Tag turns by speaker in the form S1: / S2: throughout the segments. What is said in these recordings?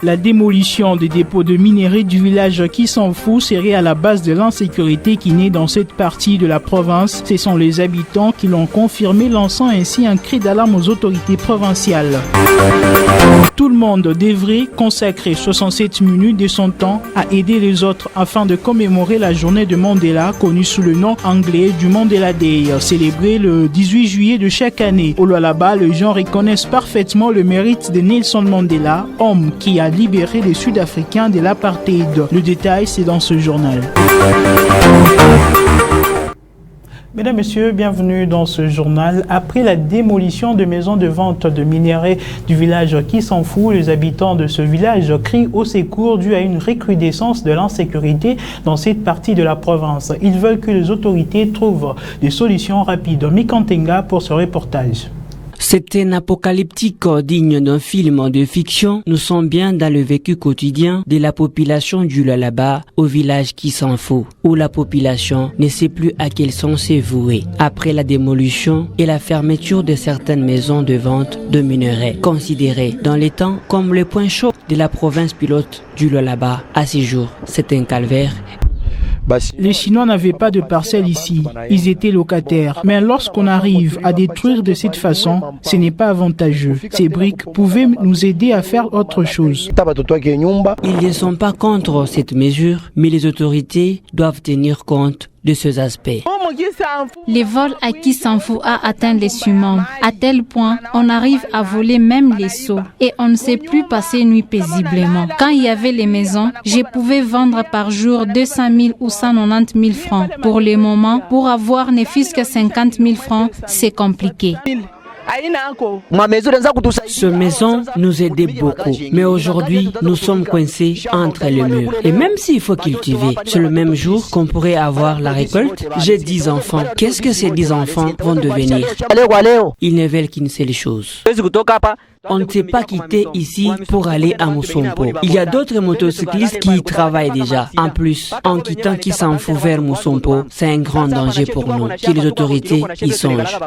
S1: La démolition des dépôts de minerais du village qui s'en fout serait à la base de l'insécurité qui naît dans cette partie de la province. Ce sont les habitants qui l'ont confirmé, lançant ainsi un cri d'alarme aux autorités provinciales. Tout le monde devrait consacrer 67 minutes de son temps à aider les autres afin de commémorer la journée de Mandela, connue sous le nom anglais du Mandela Day, célébrée le 18 juillet de chaque année. Au Lualaba, les gens reconnaissent parfaitement le mérite de Nelson Mandela, homme qui a libéré les Sud-Africains de l'apartheid. Le détail, c'est dans ce journal. Mesdames, Messieurs, bienvenue dans ce journal. Après la démolition de maisons de vente de minerais du village qui s'en fout, les habitants de ce village crient au secours dû à une recrudescence de l'insécurité dans cette partie de la province. Ils veulent que les autorités trouvent des solutions rapides. Mikantenga pour ce reportage.
S2: C'est un apocalyptique digne d'un film de fiction. Nous sommes bien dans le vécu quotidien de la population du Lualaba au village qui s'en fout, où la population ne sait plus à quel sens se vouer. Après la démolition et la fermeture de certaines maisons de vente de minerais, considérées dans les temps comme le point chaud de la province pilote du Lualaba, à ce jour, c'est un calvaire.
S1: Les Chinois n'avaient pas de parcelles ici, ils étaient locataires. Mais lorsqu'on arrive à détruire de cette façon, ce n'est pas avantageux. Ces briques pouvaient nous aider à faire autre chose.
S2: Ils ne sont pas contre cette mesure, mais les autorités doivent tenir compte de ces aspects.
S3: Les vols à qui s'en fout a atteint les humains. À tel point, on arrive à voler même les seaux. Et on ne sait plus passer nuit paisiblement. Quand il y avait les maisons, je pouvais vendre par jour 200 000 ou 190 000 francs. Pour le moment, pour avoir ne fût-ce que 50 000 francs, c'est compliqué.
S2: Ce maison nous aidait beaucoup, mais aujourd'hui, nous sommes coincés entre les murs. Et même s'il faut cultiver, c'est le même jour qu'on pourrait avoir la récolte. J'ai 10 enfants. Qu'est-ce que ces 10 enfants vont devenir? Ils ne veulent qu'une seule chose. On ne s'est pas quitté ici pour aller à Moussompo. Il y a d'autres motocyclistes qui y travaillent déjà. En plus, en quittant qui s'en fout vers Moussompo, c'est un grand danger pour nous. Que les autorités y songent.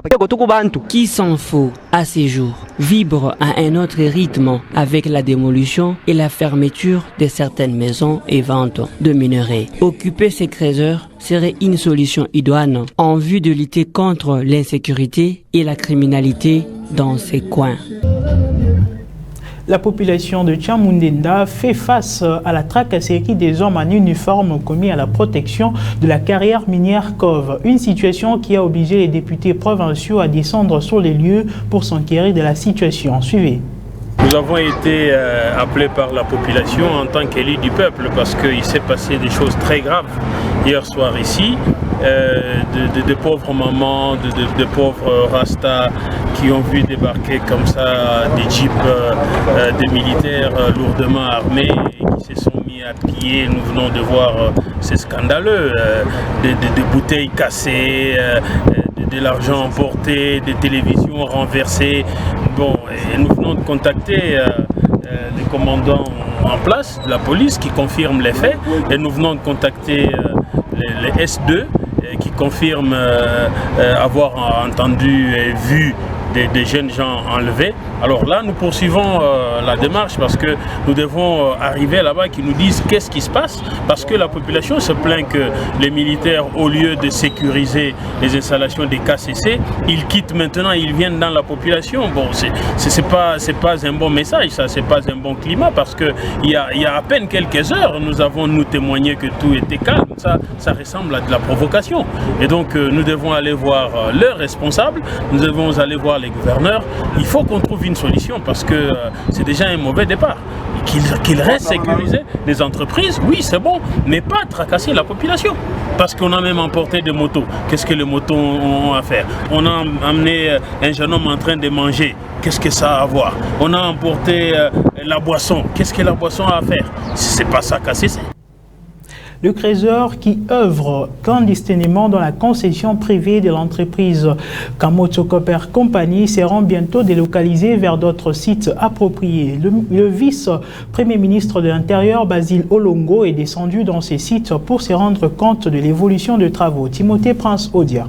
S2: Qui s'en fout, à ces jours, vibre à un autre rythme avec la démolition et la fermeture de certaines maisons et ventes de minerais. Occuper ces trésors serait une solution idoine en vue de lutter contre l'insécurité et la criminalité dans ces coins.
S1: La population de Tchamundenda fait face à la tracasserie des hommes en uniforme commis à la protection de la carrière minière Cove. Une situation qui a obligé les députés provinciaux à descendre sur les lieux pour s'enquérir de la situation. Suivez.
S4: Nous avons été appelés par la population en tant qu'élus du peuple parce qu'il s'est passé des choses très graves hier soir ici. De pauvres mamans, de pauvres rastas qui ont vu débarquer comme ça des jeeps des militaires lourdement armés et qui se sont mis à piller. Nous venons de voir, c'est scandaleux, des bouteilles cassées, de l'argent emporté, des télévisions renversées. Bon, et nous venons de contacter les commandants en place de la police qui confirment les faits et nous venons de contacter les S2 qui confirment avoir entendu et vu des jeunes gens enlevés. Alors là, nous poursuivons la démarche parce que nous devons arriver là-bas qui nous disent qu'est-ce qui se passe parce que la population se plaint que les militaires, au lieu de sécuriser les installations des KCC, ils quittent maintenant, ils viennent dans la population. Bon, c'est pas un bon message, ça, c'est pas un bon climat parce que il y a à peine quelques heures, nous avons témoigné que tout était calme. Ça ressemble à de la provocation. Et donc, nous devons aller voir leurs responsables, nous devons aller voir les gouverneurs. Il faut qu'on trouve une solution parce que c'est déjà un mauvais départ. Qu'il reste sécurisé les entreprises, oui c'est bon, mais pas tracasser la population. Parce qu'on a même emporté des motos. Qu'est-ce que les motos ont à faire? On a amené un jeune homme en train de manger. Qu'est-ce que ça a à voir? On a emporté la boisson. Qu'est-ce que la boisson a à faire? C'est pas ça casser.
S1: Le Trésor qui œuvre clandestinement dans la concession privée de l'entreprise Kamoto Copper Company seront bientôt délocalisés vers d'autres sites appropriés. Le vice-premier ministre de l'Intérieur, Basile Olongo, est descendu dans ces sites pour se rendre compte de l'évolution des travaux. Timothée Prince Odia.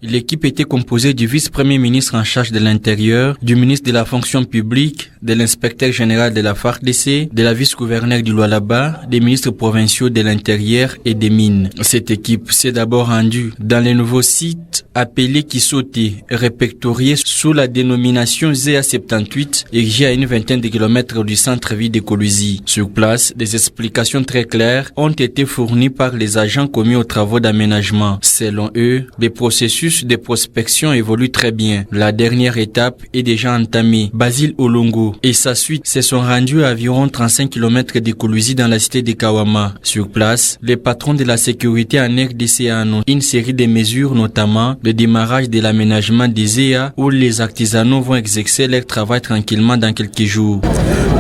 S5: L'équipe était composée du vice-premier ministre en charge de l'Intérieur, du ministre de la Fonction publique, de l'inspecteur général de la FARDC, de la vice-gouverneure du Lualaba, des ministres provinciaux de l'Intérieur et des Mines. Cette équipe s'est d'abord rendue dans les nouveaux sites appelés Kisoté, répertoriés sous la dénomination ZA78, érigés à une vingtaine de kilomètres du centre-ville de Kolwezi. Sur place, des explications très claires ont été fournies par les agents commis aux travaux d'aménagement. Selon eux, les processus de prospection évoluent très bien. La dernière étape est déjà entamée. Basile Olongo et sa suite se sont rendus à environ 35 km de Kolwezi dans la cité de Kawama. Sur place, les patrons de la sécurité en RDC a annoncé une série de mesures, notamment le démarrage de l'aménagement des ZEA où les artisanaux vont exercer leur travail tranquillement dans quelques jours.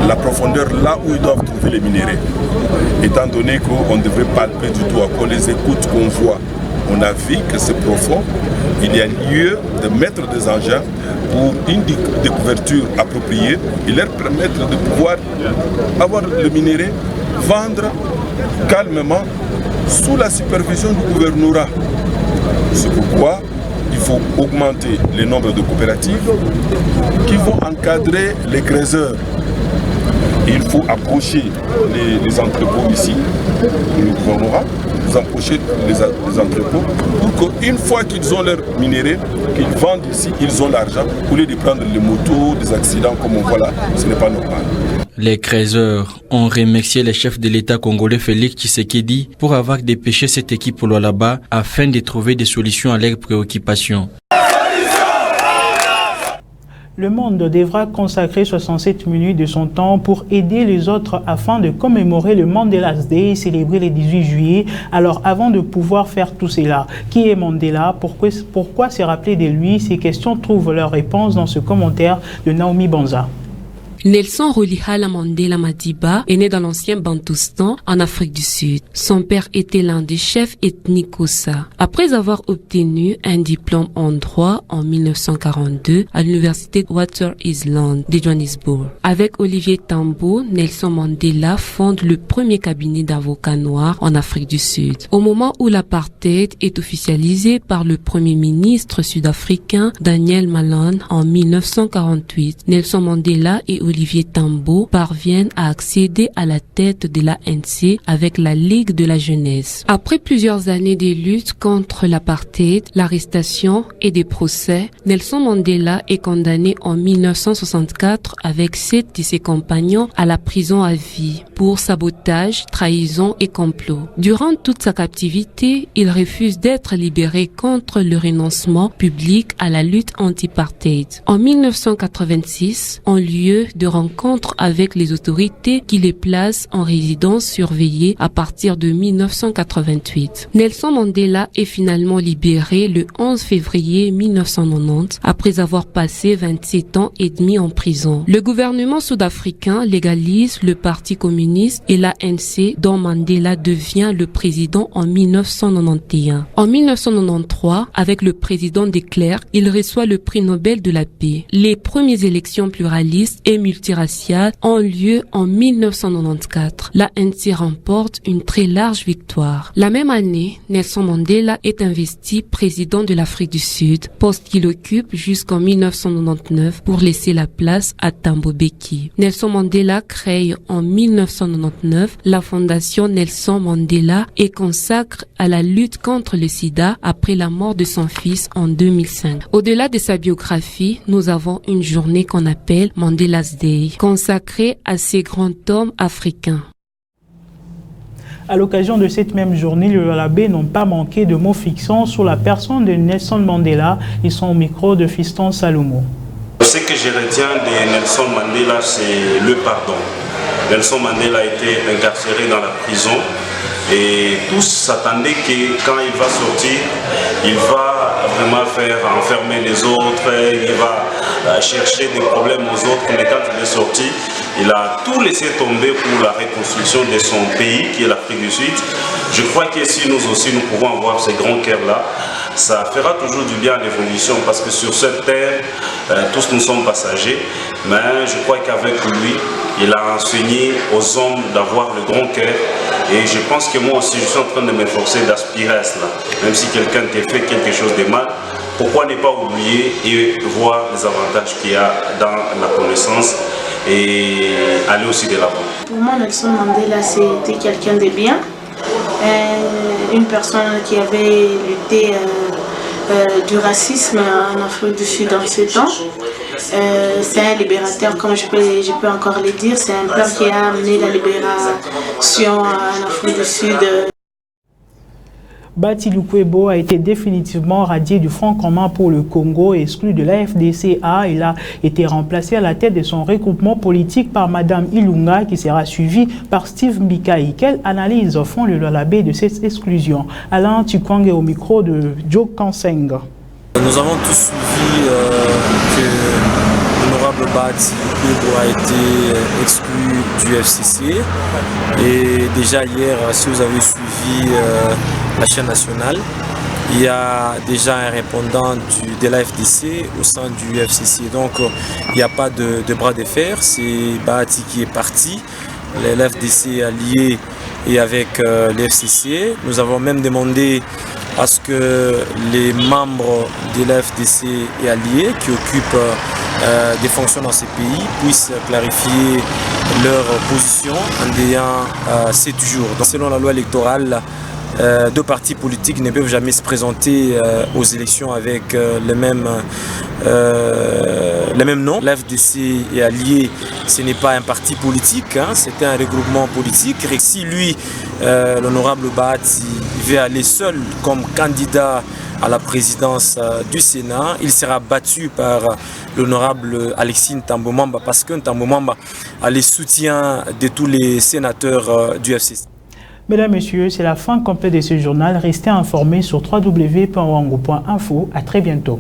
S6: La profondeur là où ils doivent trouver les minéraux, étant donné qu'on ne devrait pas palper du tout, qu'on les écoute, qu'on voit, on a vu que c'est profond. Il y a lieu de mettre des engins pour une découverture appropriée et leur permettre de pouvoir avoir le minerai, vendre calmement sous la supervision du gouvernorat. C'est pourquoi il faut augmenter le nombre de coopératives qui vont encadrer les graisseurs. Il faut approcher les entrepôts ici, le gouvernorat, approcher les entrepôts pour qu'une fois qu'ils ont leur minerai, qu'ils vendent ici, ils ont l'argent, au lieu de prendre les motos, des accidents comme on voit là, ce n'est pas normal.
S5: Les créateurs ont remercié le chef de l'État congolais Félix Tshisekedi pour avoir dépêché cette équipe au Lualaba afin de trouver des solutions à leurs préoccupations.
S1: Le monde devra consacrer 67 minutes de son temps pour aider les autres afin de commémorer le Mandela's Day célébré le 18 juillet. Alors avant de pouvoir faire tout cela, qui est Mandela? Pourquoi se rappeler de lui? Ces questions trouvent leur réponse dans ce commentaire de Naomi Banza.
S7: Nelson Rolihlahla Mandela Madiba est né dans l'ancien Bantoustan en Afrique du Sud. Son père était l'un des chefs ethniques Xhosa. Après avoir obtenu un diplôme en droit en 1942 à l'université Water Island de Johannesburg. Avec Olivier Tambo, Nelson Mandela fonde le premier cabinet d'avocats noirs en Afrique du Sud. Au moment où l'apartheid est officialisé par le premier ministre sud-africain Daniel Malone en 1948, Nelson Mandela et Olivier Tambo parviennent à accéder à la tête de l'ANC avec la Ligue de la jeunesse. Après plusieurs années de lutte contre l'apartheid, l'arrestation et des procès, Nelson Mandela est condamné en 1964 avec 7 de ses compagnons à la prison à vie pour sabotage, trahison et complot. Durant toute sa captivité, il refuse d'être libéré contre le renoncement public à la lutte anti-apartheid. En 1986, en lieu de rencontres avec les autorités qui les placent en résidence surveillée à partir de 1988. Nelson Mandela est finalement libéré le 11 février 1990 après avoir passé 27 ans et demi en prison. Le gouvernement sud-africain légalise le Parti communiste et l'ANC dont Mandela devient le président en 1991. En 1993, avec le président de Klerk, il reçoit le prix Nobel de la paix. Les premières élections pluralistes et multiraciales ont lieu en 1994. L'ANC remporte une très large victoire. La même année, Nelson Mandela est investi président de l'Afrique du Sud, poste qu'il occupe jusqu'en 1999 pour laisser la place à Thabo Mbeki. Nelson Mandela crée en 1999 la fondation Nelson Mandela et consacre à la lutte contre le sida après la mort de son fils en 2005. Au-delà de sa biographie, nous avons une journée qu'on appelle Mandela's Day, consacrée à ces grands hommes africains.
S1: À l'occasion de cette même journée, les Lualabais n'ont pas manqué de mots fixants sur la personne de Nelson Mandela. Ils sont au micro de Fiston Salomo.
S8: Ce que je retiens de Nelson Mandela, c'est le pardon. Nelson Mandela a été incarcéré dans la prison et tous s'attendaient que quand il va sortir, il va vraiment faire enfermer les autres, il va chercher des problèmes aux autres, mais quand il est sorti, il a tout laissé tomber pour la reconstruction de son pays qui est l'Afrique du Sud. Je crois que si nous aussi nous pouvons avoir ces grands cœurs-là, ça fera toujours du bien à l'évolution parce que sur cette terre, tous nous sommes passagers, mais je crois qu'avec lui, il a enseigné aux hommes d'avoir le grand cœur et je pense que moi aussi je suis en train de m'efforcer d'aspirer à cela. Même si quelqu'un t'a fait quelque chose de mal, pourquoi ne pas oublier et voir les avantages qu'il y a dans la connaissance et aller aussi de l'avant.
S9: Pour moi, Nelson Mandela, c'était quelqu'un de bien, une personne qui avait lutté du racisme en Afrique du Sud dans ce temps. C'est un libérateur, comme je peux encore le dire. C'est un père qui a amené la libération en Afrique du Sud.
S1: Bati Lukwebo a été définitivement radié du Front commun pour le Congo, exclu de l'AFDCA. Il a été remplacé à la tête de son regroupement politique par Madame Ilunga, qui sera suivie par Steve Mbikai. Quelle analyse font le Lualaba de cette exclusion? Alain Tukwange au micro de Joe Kanseng.
S10: Nous avons tous suivi que l'honorable Bati Lukwebo a été exclu du FCC. Et déjà hier, si vous avez suivi la chaîne nationale, il y a déjà un répondant de la FDC au sein du FCC. Donc il n'y a pas de bras de fer, c'est Bati qui est parti. La FDC est allié et avec le FCC. Nous avons même demandé à ce que les membres de la FDC et alliés qui occupent des fonctions dans ces pays puissent clarifier leur position en ayant 7 jours. Donc, selon la loi électorale, deux partis politiques ne peuvent jamais se présenter aux élections avec le même nom. L'FDC est allié, ce n'est pas un parti politique, hein, c'était un regroupement politique. Et si lui, l'honorable Bati, veut aller seul comme candidat à la présidence du Sénat, il sera battu par l'honorable Alexis Ntambo Mamba parce que Ntambo Mamba a le soutien de tous les sénateurs du FCC.
S1: Mesdames, Messieurs, c'est la fin complète de ce journal. Restez informés sur www.wango.info. À très bientôt.